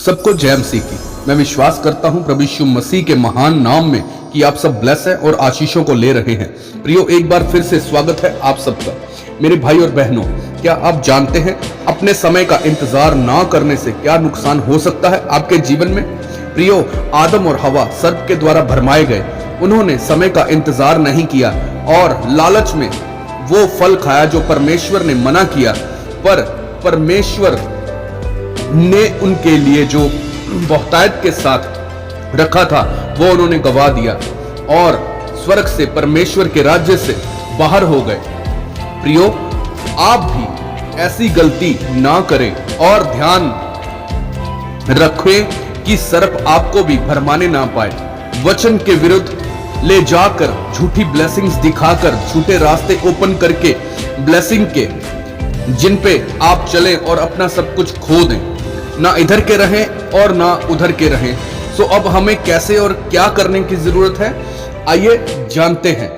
सबको जय मसीह की। मैं विश्वास करता हूं प्रभु यीशु मसीह के महान नाम में कि आप सब ब्लेस हैं और आशीषों को ले रहे हैं। प्रियो, एक बार फिर से स्वागत है आप सबका। मेरे भाई और बहनों, क्या आप जानते हैं अपने समय का इंतजार ना करने से क्या नुकसान हो सकता है आपके जीवन में? प्रियो, आदम और हवा सर्प के द्वारा भरमाए गए। उन्होंने समय का इंतजार नहीं किया और लालच में वो फल खाया जो परमेश्वर ने मना किया, पर परमेश्वर ने उनके लिए जो बहुतायत के साथ रखा था वो उन्होंने गवा दिया और स्वर्ग से, परमेश्वर के राज्य से बाहर हो गए। प्रियो, आप भी ऐसी गलती ना करें और ध्यान रखें कि सर्प आपको भी भरमाने ना पाए। वचन के विरुद्ध ले जाकर झूठी ब्लेसिंग्स दिखाकर, झूठे रास्ते ओपन करके ब्लेसिंग के जिन पे आप चलें और अपना सब कुछ खो दें। ना इधर के रहें और ना उधर के रहें। सो अब हमें कैसे और क्या करने की जरूरत है, आइए जानते हैं।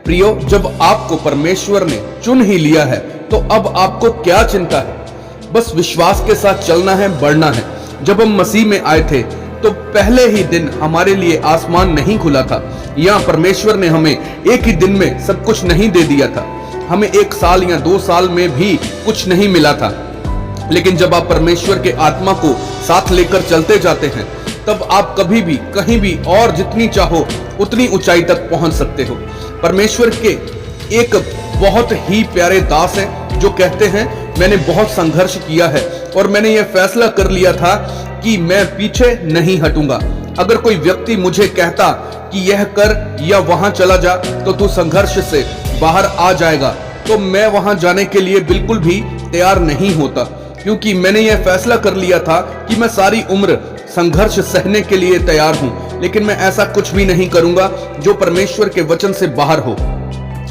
प्रियो, जब आपको परमेश्वर ने चुन ही लिया है तो अब आपको क्या चिंता है? बस विश्वास के साथ चलना है, बढ़ना है। जब हम मसीह में आए थे तो पहले ही दिन हमारे लिए आसमान नहीं खुला था, या परमेश्वर ने हमें एक ही दिन में सब कुछ नहीं दे दिया था। हमें 1 साल या 2 साल में भी कुछ नहीं मिला था। लेकिन जब आप परमेश्वर के आत्मा को साथ लेकर चलते जाते हैं तब आप कभी भी, कहीं भी और जितनी चाहो उतनी ऊंचाई तक पहुंच सकते हो। परमेश्वर के एक बहुत ही प्यारे दास हैं जो कहते हैं, मैंने बहुत संघर्ष किया है और मैंने ये फैसला कर लिया था कि मैं पीछे नहीं हटूंगा। अगर कोई व्यक्ति मुझे कहता कि यह कर या वहां चला जा तो तू संघर्ष से बाहर आ जाएगा, तो मैं वहां जाने के लिए बिल्कुल भी तैयार नहीं होता, क्योंकि मैंने यह फैसला कर लिया था कि मैं सारी उम्र संघर्ष सहने के लिए तैयार हूं। लेकिन मैं ऐसा कुछ भी नहीं करूंगा जो परमेश्वर के वचन से बाहर हो।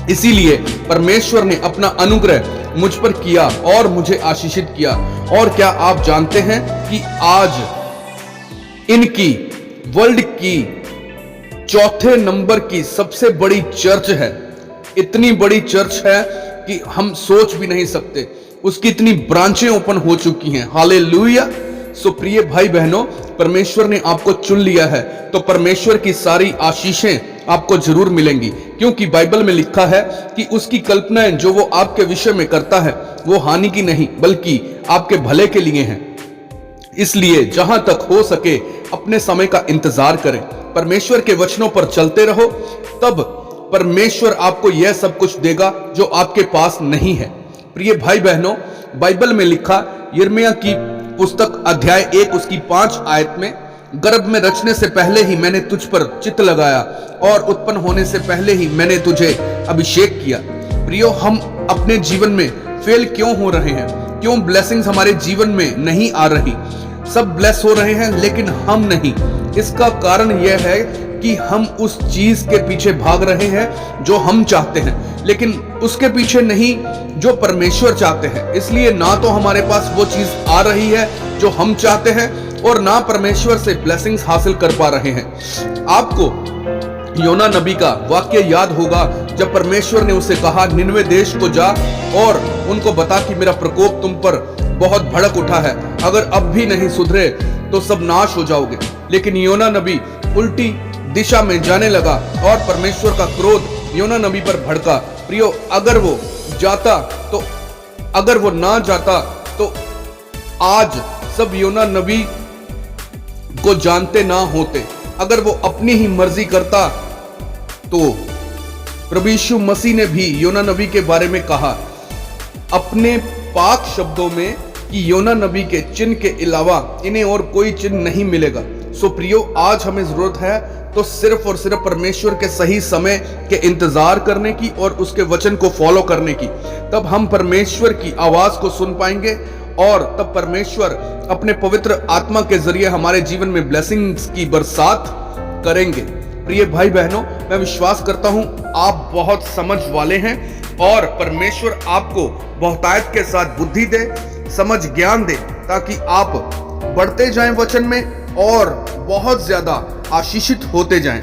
इसीलिए परमेश्वर ने अपना अनुग्रह मुझ पर किया और मुझे आशीषित किया। और क्या आप जानते हैं कि आज इनकी वर्ल्ड की 4थे नंबर की सबसे बड़ी चर्च है। इतनी बड़ी चर्च है कि हम सोच भी नहीं सकते। उसकी इतनी ब्रांचें ओपन हो चुकी हैं। हालेलुया। सो प्रिय भाई बहनों, परमेश्वर ने आपको चुन लिया है तो परमेश्वर की सारी आशीषें आपको जरूर मिलेंगी, क्योंकि बाइबल में लिखा है कि उसकी कल्पनाएं जो वो आपके विषय में करता है वो हानि की नहीं बल्कि आपके भले के लिए हैं। इसलिए जहां तक हो सके अपने समय का इंतजार करें, परमेश्वर के वचनों पर चलते रहो, तब परमेश्वर आपको यह सब कुछ देगा जो आपके पास नहीं है। प्रिय भाई बहनों, बाइबल में लिखा यिर्मयाह की पुस्तक अध्याय 1 उसकी 5 आयत में, गर्भ में रचने से पहले ही मैंने तुझ पर चित्त लगाया और उत्पन्न होने से पहले ही मैंने तुझे अभिषेक किया। प्रियो, हम अपने जीवन में फेल क्यों हो रहे हैं? क्यों ब्लेसिंग्स हमारे जीवन में नहीं आ रही? सब ब्लेस हो रहे हैं लेकिन हम नहीं। इसका कारण यह है कि हम उस चीज के पीछे भाग रहे हैं जो हम चाहते हैं, लेकिन उसके पीछे नहीं जो परमेश्वर चाहते हैं। इसलिए ना तो हमारे पास वो चीज आ रही है जो हम चाहते हैं और ना परमेश्वर से ब्लेसिंग्स हासिल कर पा रहे हैं। आपको योना नबी का वाक्य याद होगा जब परमेश्वर ने उसे कहा, निनवे देश को जा और उनको बता कि मेरा प्रकोप तुम पर बहुत भड़क उठा है, अगर अब भी नहीं सुधरे तो सब नाश हो जाओगे। लेकिन योना नबी उल्टी दिशा में जाने लगा और परमेश्वर का क्रोध योना नबी पर भड़का। प्रियो, अगर वो जाता तो, अगर वो ना जाता तो आज सब योना नबी को जानते ना होते। अगर वो अपनी ही मर्जी करता तो प्रभु यीशु मसीह ने भी योना नबी के बारे में कहा अपने पाक शब्दों में कि योना नबी के चिन्ह के अलावा इन्हें और कोई चिन्ह नहीं मिलेगा। सो प्रियो, आज हमें जरूरत है तो सिर्फ और सिर्फ परमेश्वर के सही समय के इंतजार करने की और उसके वचन को फॉलो करने की। तब हम परमेश्वर की आवाज को सुन पाएंगे और तब परमेश्वर अपने पवित्र आत्मा के जरिए हमारे जीवन में ब्लेसिंग्स की बरसात करेंगे। प्रिय भाई बहनों, मैं विश्वास करता हूं आप बहुत समझ वाले हैं और परमेश्वर आपको बहुतायत के साथ बुद्धि दे, समझ, ज्ञान दे, ताकि आप बढ़ते जाएं वचन में और बहुत ज्यादा आशीषित होते जाएं।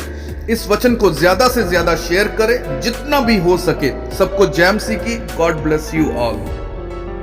इस वचन को ज्यादा से ज्यादा शेयर करें जितना भी हो सके। सबको जय मसीह की। God bless you all.